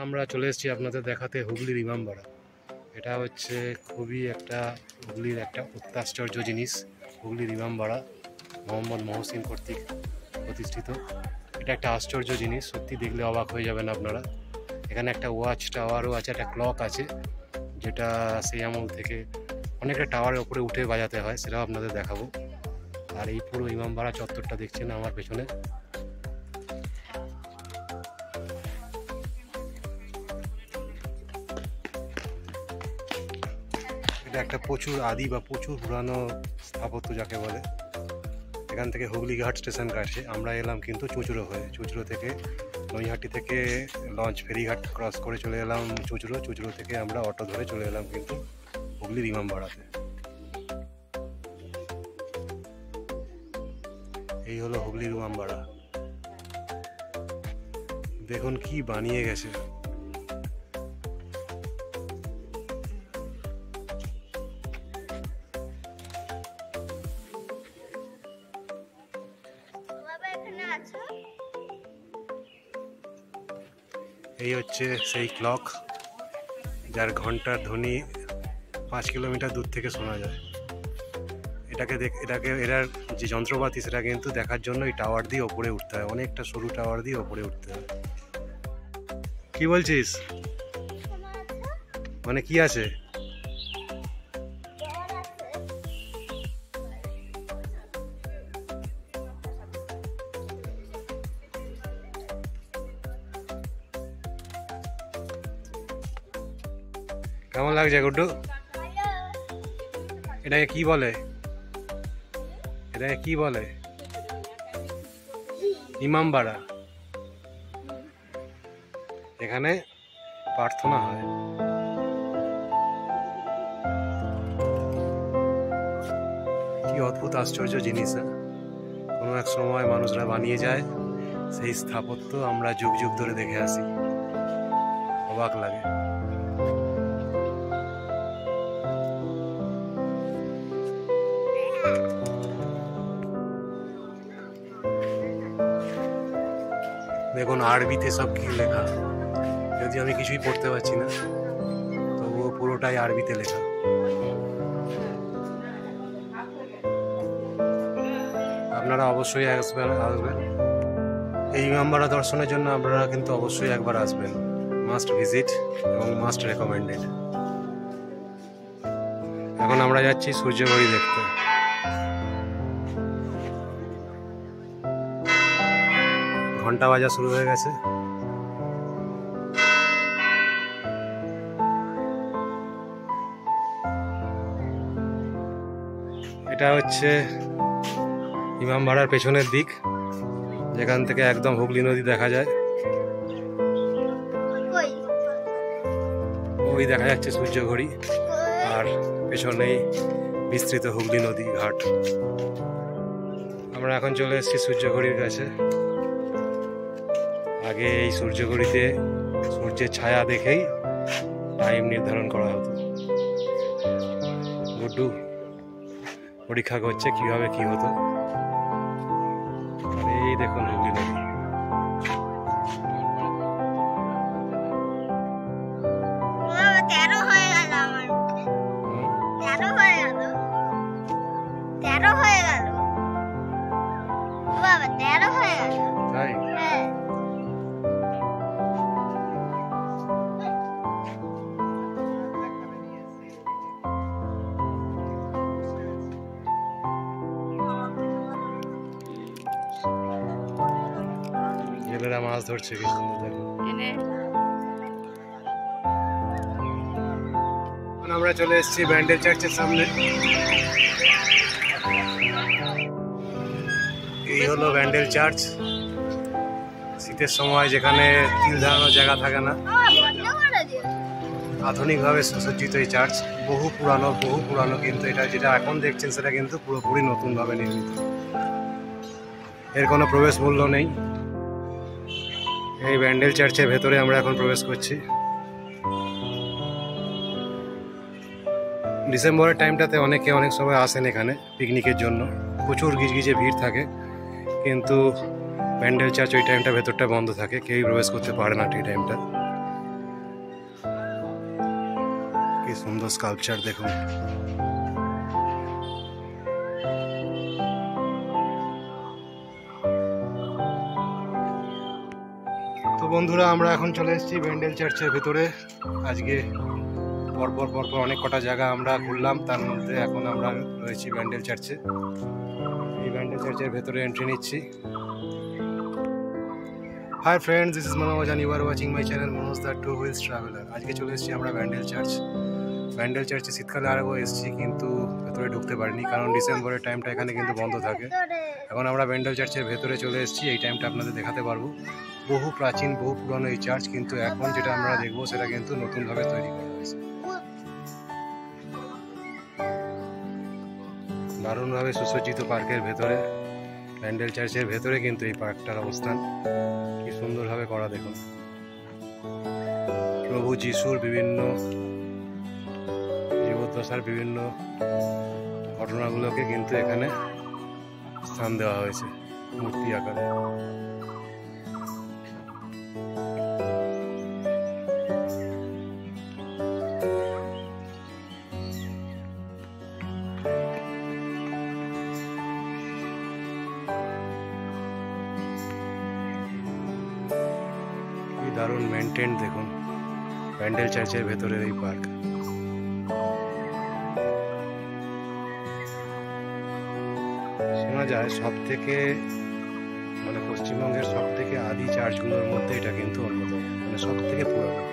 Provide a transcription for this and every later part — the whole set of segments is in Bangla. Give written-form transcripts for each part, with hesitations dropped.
আমরা চলে এসেছি আপনাদের দেখাতে হুগলির ইমামবাড়া। এটা হচ্ছে খুবই একটা হুগলির একটা অত্যাশ্চর্য জিনিস। হুগলির ইমামবাড়া মোহাম্মদ মহসিন কর্তৃক প্রতিষ্ঠিত। এটা একটা আশ্চর্য জিনিস, সত্যি দেখলে অবাক হয়ে যাবেন আপনারা। এখানে একটা ওয়াচ টাওয়ারও আছে, একটা ক্লক আছে, যেটা সেই আমল থেকে অনেকটা টাওয়ারের ওপরে উঠে বাজাতে হয়, সেটাও আপনাদের দেখাবো। আর এই পুরো ইমামবাড়া চত্বরটা দেখছেন আমার পেছনে। এটা একটা প্রচুর আদি বা প্রচুর পুরানো স্থাপত্য যাকে বলে। এখান থেকে হুগলি ঘাট স্টেশন কাছে আমরা এলাম কিন্তু চুঁচুড়ো হয়ে। চুঁচুড়ো থেকে নৈহাটি থেকে লঞ্চ ফেরিঘাট ক্রস করে চলে এলাম চুঁচুড়ো। চুঁচুড়ো থেকে আমরা অটো ধরে চলে এলাম কিন্তু হুগলির ইমামবাড়াতে। এই হলো হুগলির ইমামবাড়া। দেখুন কি বানিয়ে গেছে। এই হচ্ছে সেই ক্লক যার ঘন্টার ধ্বনি 5 কিলোমিটার দূর থেকে শোনা যায়। এটার যে যন্ত্রপাতি সেটা কিন্তু দেখার জন্য এই টাওয়ার দিয়ে ওপরে উঠতে হয়, অনেকটা সরু টাওয়ার দিয়ে ওপরে উঠতে হয়। কি বলছিস? মানে কি আছে? কেমন লাগছে গুড্ডু? এটাকে কি বলে? এটাকে কি বলে? ইমামবাড়া। এখানে প্রার্থনা হয়। কি অদ্ভুত আশ্চর্য জিনিস। কোনো এক সময় মানুষরা বানিয়ে যায়, সেই স্থাপত্য আমরা যুগ যুগ ধরে দেখে আসি, অবাক লাগে। দেখুন আরবিতে সব কি লেখা, যদি আমি কিছুই পড়তে পারছি না তবুও পুরোটাই আরবিতে লেখা। আপনারা অবশ্যই আসবেন। এই ইমামবাড়া দর্শনের জন্য আপনারা কিন্তু অবশ্যই একবার আসবেন। মাস্ট ভিজিট এবং মাস্ট রেকমেন্ডেড। এখন আমরা যাচ্ছি সূর্যঘড়ি দেখতে। ঘন্টা বাজা শুরু হয়ে গেছে। এটা হচ্ছে ইমামবাড়ার পেছনের দিক, যেখান থেকে একদম হুগলি নদী দেখা যায়। ওই দেখা যাচ্ছে সূর্যঘড়ি, আর পেছনেই বিস্তৃত হুগলি নদী ঘাট। আমরা এখন চলে এসেছি সূর্যঘড়ির কাছে। আগে এই সূর্যঘড়িতে সূর্যের ছায়া দেখেই টাইম নির্ধারণ করা হতো। গুড্ডু পরীক্ষা করছে কিভাবে কি হতো। আর এই দেখুন হুগলি নদী। তাই জেলেরা মাছ ধরছে, কি সুন্দর দেখো। আমরা চলে এসেছি ব্যান্ডেল চার্চের সামনে। এই হলো ব্যান্ডেল চার্চ। শীতের সময় যেখানে তিল ধারণার জায়গা থাকে না, আধুনিকভাবে সুসজ্জিত এই চার্চ। বহু পুরানো, কিন্তু এটা যেটা এখন দেখছেন সেটা কিন্তু পুরোপুরি নতুনভাবে নির্মিত। এর কোনো প্রবেশ মূল্য নেই। এই ব্যান্ডেল চার্চের ভেতরে আমরা এখন প্রবেশ করছি। ডিসেম্বরের টাইমটাতে অনেকে অনেক সময় আসেন এখানে পিকনিকের জন্য, প্রচুর গিজগিজে ভিড় থাকে, কিন্তু ব্যান্ডেল চার্চ ওই টাইমটা ভেতরটা বন্ধ থাকে, কেউই প্রবেশ করতে পারে না এই টাইমটা। কি সুন্দর স্কাল্পচার দেখুন। তো বন্ধুরা, আমরা এখন চলে এসেছি ব্যান্ডেল চার্চের ভেতরে। আজকে পরপর অনেক কটা জায়গা আমরা ঘুরলাম, তার মধ্যে এখন আমরা রয়েছি ব্যান্ডেল চার্চে। এই ব্যান্ডেল চার্চের ভেতরে এন্ট্রি নিচ্ছি। Hi friends, this is Manoj and you are watching my channel Manoj the Two Wheels Traveler। আজকে চলে এসেছি আমরা ব্যান্ডেল চার্চ। ব্যান্ডেল চার্চে শীতকালে আরও এসেছি, কিন্তু ভেতরে ঢুকতে পারিনি, কারণ ডিসেম্বরের টাইমটা এখানে কিন্তু বন্ধ থাকে। এখন আমরা ব্যান্ডেল চার্চের ভেতরে চলে এসেছি। এই টাইমটা আপনাদের দেখাতে পারবো। বহু প্রাচীন, বহু পুরনো এই চার্চ, কিন্তু এখন যেটা আমরা দেখবো সেটা কিন্তু নতুনভাবে তৈরি করা হয়েছে। দারুণভাবে সুসজ্জিত পার্কের ভেতরে, ব্যান্ডেল চার্চের ভেতরে কিন্তু এই পার্কটার অবস্থান। কি সুন্দরভাবে করা দেখুন। প্রভু যিশুর বিভিন্ন জীবদ্দশার বিভিন্ন ঘটনাগুলোকে কিন্তু এখানে স্থান দেওয়া হয়েছে মূর্তি আকারে। দারুণ মেনটেন দেখুন ব্যান্ডেল চার্চের ভেতরের এই পার্ক। শোনা যায় সব থেকে পশ্চিমবঙ্গের সব থেকে আদি চার্চগুলোর মধ্যে এটা কিন্তু অন্যতম, সব থেকে পুরনো।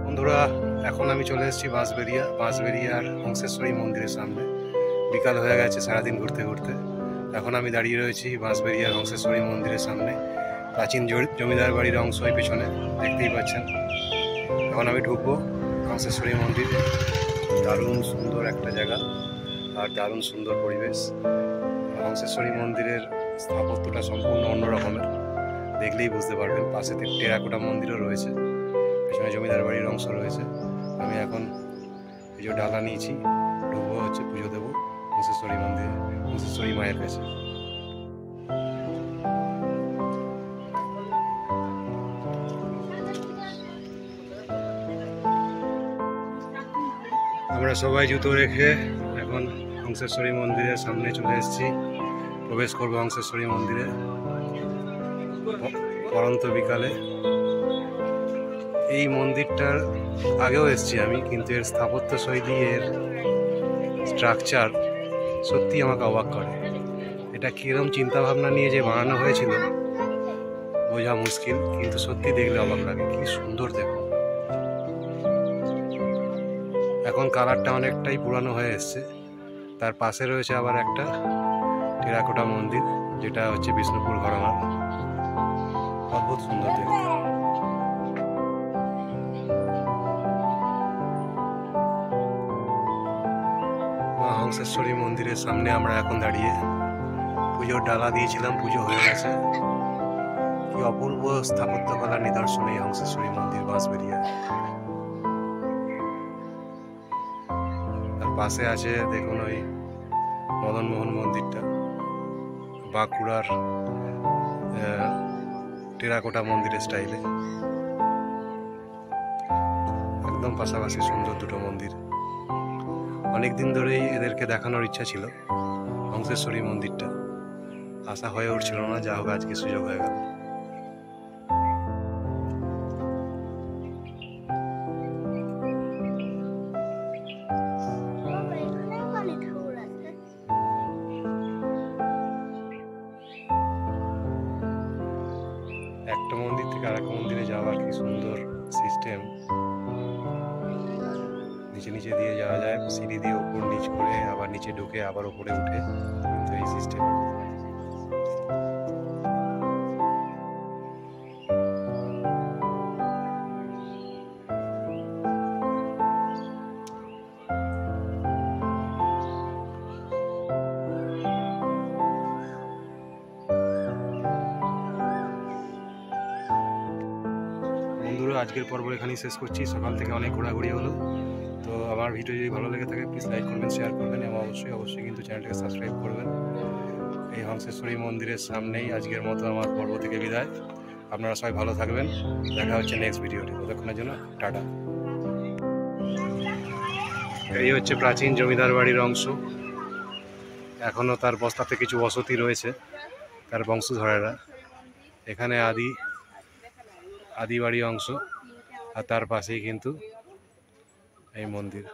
বন্ধুরা, এখন আমি চলে এসেছি বাঁশবেড়িয়ার হংসেশ্বরী মন্দিরের সামনে। বিকাল হয়ে গেছে সারাদিন ঘুরতে ঘুরতে। এখন আমি দাঁড়িয়ে রয়েছি বাঁশবেড়িয়ার হংসেশ্বরী মন্দিরের সামনে। প্রাচীন জমিদার বাড়ির অংশ ওই পেছনে দেখতেই পাচ্ছেন। এখন আমি ঢুকবো হংসেশ্বরী মন্দিরে। দারুণ সুন্দর একটা জায়গা আর দারুণ সুন্দর পরিবেশ। হংসেশ্বরী মন্দিরের স্থাপত্যটা সম্পূর্ণ অন্য রকমের, দেখলেই বুঝতে পারবেন। পাশে টেরাকোটা মন্দিরও রয়েছে, পেছনে জমিদার বাড়ির অংশ রয়েছে। আমি এখন এই যে ডালা নিয়েছি, ঢুকবো হচ্ছে পুজো দেবো হংসেশ্বরী মন্দিরে, হংসেশ্বরী মায়ের কাছে। আমরা সবাই জুতো রেখে এখন হংসেশ্বরী মন্দিরের সামনে চলে এসেছি। প্রবেশ করবো হংসেশ্বরী মন্দিরে পরন্ত বিকালে। এই মন্দিরটার আগেও এসেছি আমি, কিন্তু এর স্থাপত্য শৈলী, এর স্ট্রাকচার সত্যি আমাকে অবাক করে। এটা কীরকম চিন্তাভাবনা নিয়ে যে বানানো হয়েছিল বোঝা মুশকিল, কিন্তু সত্যি দেখলে অবাক লাগে। কি সুন্দর দেখুন। এখন কালারটা অনেকটাই পুরানো হয়ে এসছে। তার পাশে রয়েছে আবার একটা টেরাকোটা মন্দির, যেটা হচ্ছে বিষ্ণুপুর ঘরানার। অদ্ভুত সুন্দর দেখতে। হংসেশ্বরী মন্দিরের সামনে আমরা এখন দাঁড়িয়ে। পুজোর ডালা দিয়েছিলাম, পুজো হয়ে গেছে। কি অপূর্ব স্থাপত্যকলার নিদর্শন এই হংসেশ্বরী মন্দির বাঁশবেড়িয়া। তার পাশে আছে দেখুন ওই মদনমোহন মন্দিরটা, বাঁকুড়ার টেরাকোটা মন্দিরের স্টাইলে। একদম পাশাপাশি সুন্দর দুটো মন্দির। অনেকদিন ধরেই এদেরকে দেখানোর ইচ্ছা ছিল হংসেশ্বরী মন্দিরটা, আশা হয়ে উঠছিল না। যা হোক, আজকে সুযোগ হয়ে গেল। একটা মন্দির থেকে আরেক মন্দিরে যাওয়ার কি সুন্দর সিস্টেম। সিস্টেম, নিচে নিচে দিয়ে যাওয়া যায়, সিঁড়ি দিয়ে ওপর নিচ করে আবার নিচে ঢুকে আবার ওপরে উঠে, কিন্তু এই সিস্টেম। বন্ধুরা, আজকের পর্ব এখানেই শেষ করছি। সকাল থেকে অনেক ঘোরাঘুরি হলো। তো আমার ভিডিও যদি ভালো লেগে থাকে প্লিজ লাইক করবেন, শেয়ার করবেন এবং অবশ্যই কিন্তু চ্যানেলটাকে সাবস্ক্রাইব করবেন। এই হংসেশ্বরী মন্দিরের সামনেই আজকের মতো আমার পর্ব থেকে বিদায়। আপনারা সবাই ভালো থাকবেন, দেখা হচ্ছে নেক্সট ভিডিওতে। ততক্ষণের জন্য টাটা। এই হচ্ছে প্রাচীন জমিদার বাড়ির অংশ। এখনও তার বস্তাতে কিছু বসতি রয়েছে, তার বংশধরেরা। এখানে আদি বাড়ি অংশ, আর তার পাশেই কিন্তু এই মন্দির।